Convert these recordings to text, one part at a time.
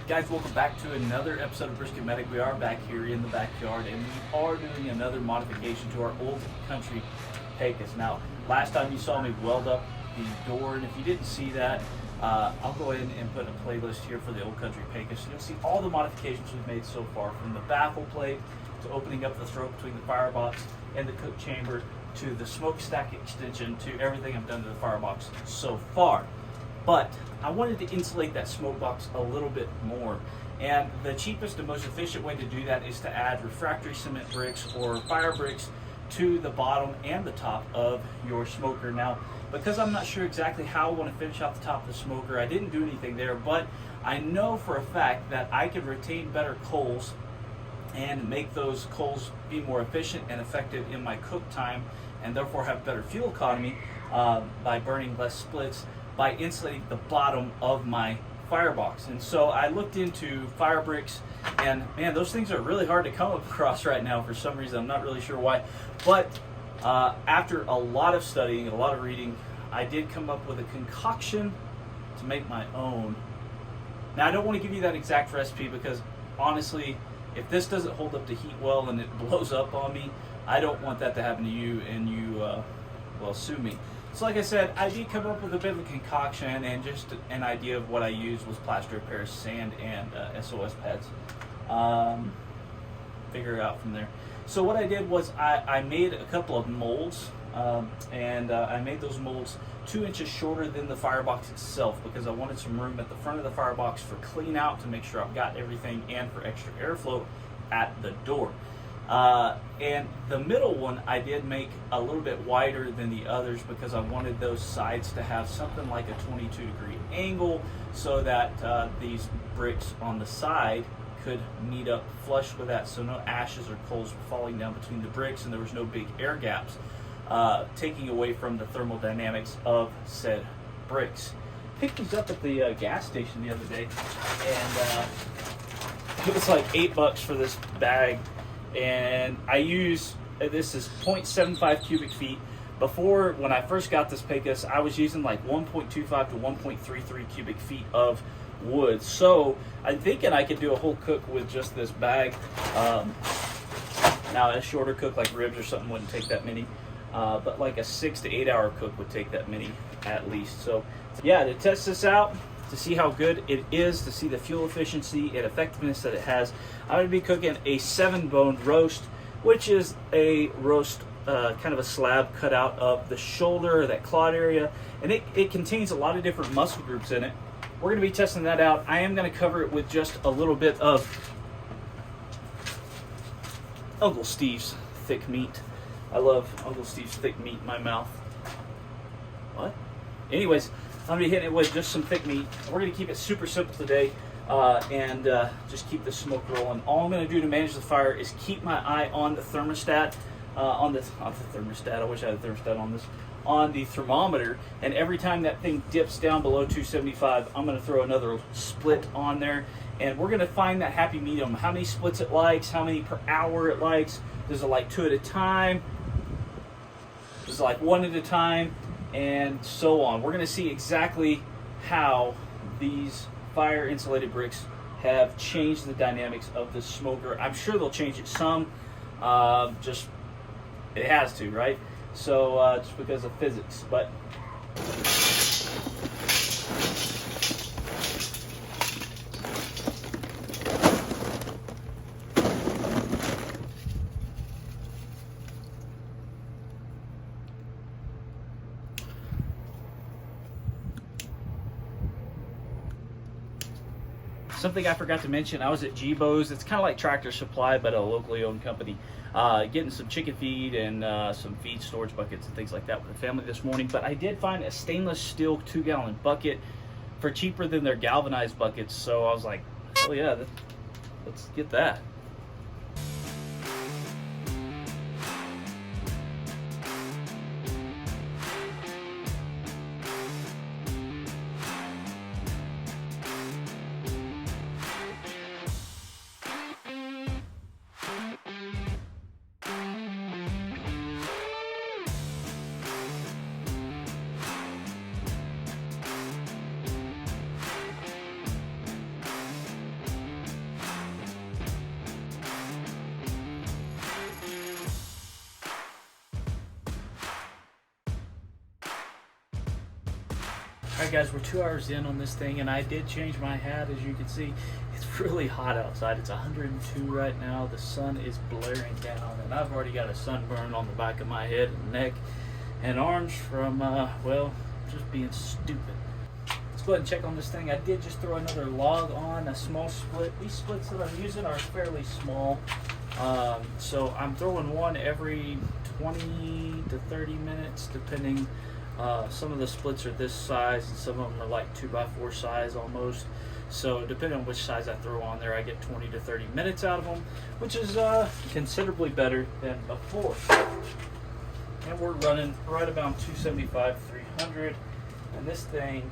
Guys, welcome back to another episode of Brisket Medic. We are back here in the backyard and we are doing another modification to our old country Pecos. Now, last time you saw me weld up the door, and if you didn't see that, I'll go ahead and put a playlist here for the old country Pecos. You'll see all the modifications we've made so far, from the baffle plate to opening up the throat between the firebox and the cook chamber to the smokestack extension to everything I've done to the firebox so far. But I wanted to insulate that smoke box a little bit more. And the cheapest and most efficient way to do that is to add refractory cement bricks or FireBricks to the bottom and the top of your smoker. Now, because I'm not sure exactly how I want to finish off the top of the smoker, I didn't do anything there, but I know for a fact that I can retain better coals and make those coals be more efficient and effective in my cook time, and therefore have better fuel economy by burning less splits, by insulating the bottom of my firebox. And so I looked into FireBricks, and man, those things are really hard to come across right now for some reason. I'm not really sure why, but after a lot of studying, a lot of reading, I did come up with a concoction to make my own. Now, I don't want to give you that exact recipe because honestly, if this doesn't hold up to heat well and it blows up on me, I don't want that to happen to you and you well, sue me. So like I said, I did come up with a bit of a concoction, and just an idea of what I used was plaster of Paris, sand, and SOS pads. Figure it out from there. So what I did was I made a couple of molds, and I made those molds 2 inches shorter than the firebox itself because I wanted some room at the front of the firebox for clean out to make sure I've got everything, and for extra airflow at the door. And the middle one I did make a little bit wider than the others because I wanted those sides to have something like a 22-degree angle so that these bricks on the side could meet up flush with that, so no ashes or coals were falling down between the bricks and there was no big air gaps, taking away from the thermodynamics of said bricks. Picked these up at the gas station the other day, and it was like $8 for this bag. And I use, this is 0.75 cubic feet. Before, when I first got this Pecos, I was using like 1.25 to 1.33 cubic feet of wood. So I'm thinking I could do a whole cook with just this bag. Now a shorter cook like ribs or something wouldn't take that many, but like a 6 to 8 hour cook would take that many at least. So yeah, to test this out, to see how good it is, to see the fuel efficiency and effectiveness that it has, I'm going to be cooking a 7-bone roast, which is a roast, kind of a slab cut out of the shoulder, that clawed area, and it contains a lot of different muscle groups in it. We're going to be testing that out. I am going to cover it with just a little bit of Uncle Steve's thick meat. I love Uncle Steve's thick meat in my mouth. What? Anyways, I'm going to be hitting it with just some thick meat. We're going to keep it super simple today, and just keep the smoke rolling. All I'm going to do to manage the fire is keep my eye on the thermostat, on the thermostat, I wish I had a thermostat on this, on the thermometer, and every time that thing dips down below 275, I'm going to throw another split on there, and we're going to find that happy medium, how many splits it likes, how many per hour it likes. Does it like 2 at a time? Does it like 1 at a time? And so on. We're going to see exactly how these fire insulated bricks have changed the dynamics of the smoker. I'm sure they'll change it some, just it has to, right? So just because of physics, but something I forgot to mention, I was at Gbo's. It's kind of like Tractor Supply, but a locally owned company. Getting some chicken feed and some feed storage buckets and things like that with the family this morning. But I did find a stainless steel 2-gallon bucket for cheaper than their galvanized buckets. So I was like, oh yeah, let's get that. Alright guys, we're 2 hours in on this thing, and I did change my hat. As you can see, it's really hot outside. It's 102 right now. The sun is blaring down, and I've already got a sunburn on the back of my head and neck and arms from, well, just being stupid. Let's go ahead and check on this thing. I did just throw another log on, a small split. These splits that I'm using are fairly small. So I'm throwing one every 20 to 30 minutes, depending. Some of the splits are this size, and some of them are like 2x4 size almost. So depending on which size I throw on there, I get 20 to 30 minutes out of them, which is considerably better than before. And we're running right about 275, 300, and this thing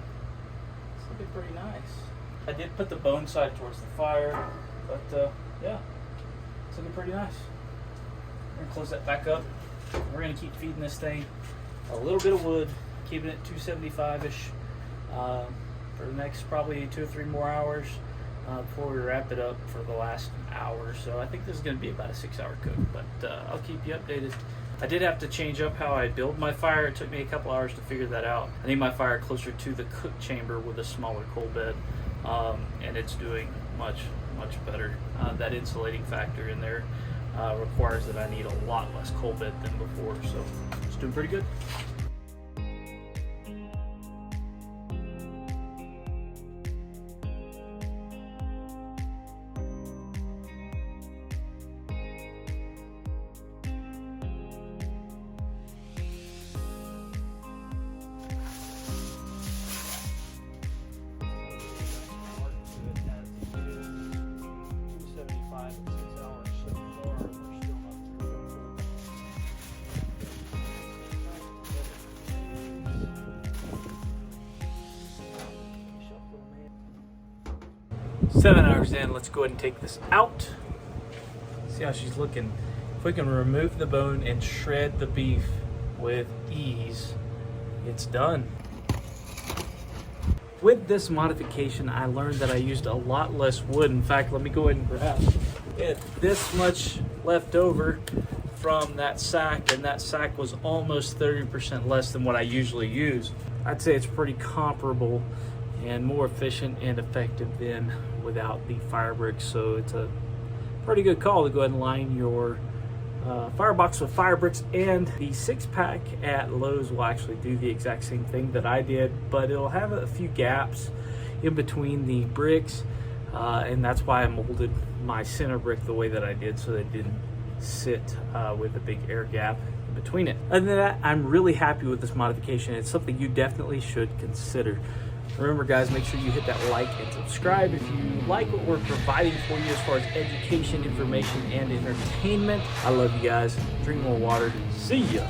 is looking pretty nice. I did put the bone side towards the fire, but yeah, it's looking pretty nice. We're gonna close that back up. We're gonna keep feeding this thing a little bit of wood, keeping it 275-ish for the next probably 2 or 3 more hours before we wrap it up for the last hour. So I think this is going to be about a 6-hour cook, but I'll keep you updated. I did have to change up how I build my fire. It took me a couple hours to figure that out. I need my fire closer to the cook chamber with a smaller coal bed, and it's doing much better. That insulating factor in there requires that I need a lot less coal bed than before, so it's doing pretty good. Seven hours in, let's go ahead and take this out. See how she's looking. If we can remove the bone and shred the beef with ease, it's done. With this modification, I learned that I used a lot less wood. In fact, let me go ahead and grab it. This much left over from that sack, and that sack was almost 30% less than what I usually use. I'd say it's pretty comparable and more efficient and effective than without the FireBricks. So it's a pretty good call to go ahead and line your firebox with FireBricks, and the 6-pack at Lowe's will actually do the exact same thing that I did, but it'll have a few gaps in between the bricks, and that's why I molded my center brick the way that I did, so that it didn't sit with a big air gap in between it. Other than that, I'm really happy with this modification. It's something you definitely should consider. Remember guys, make sure you hit that like and subscribe if you like what we're providing for you as far as education, information, and entertainment. I love you guys. Drink more water. See ya.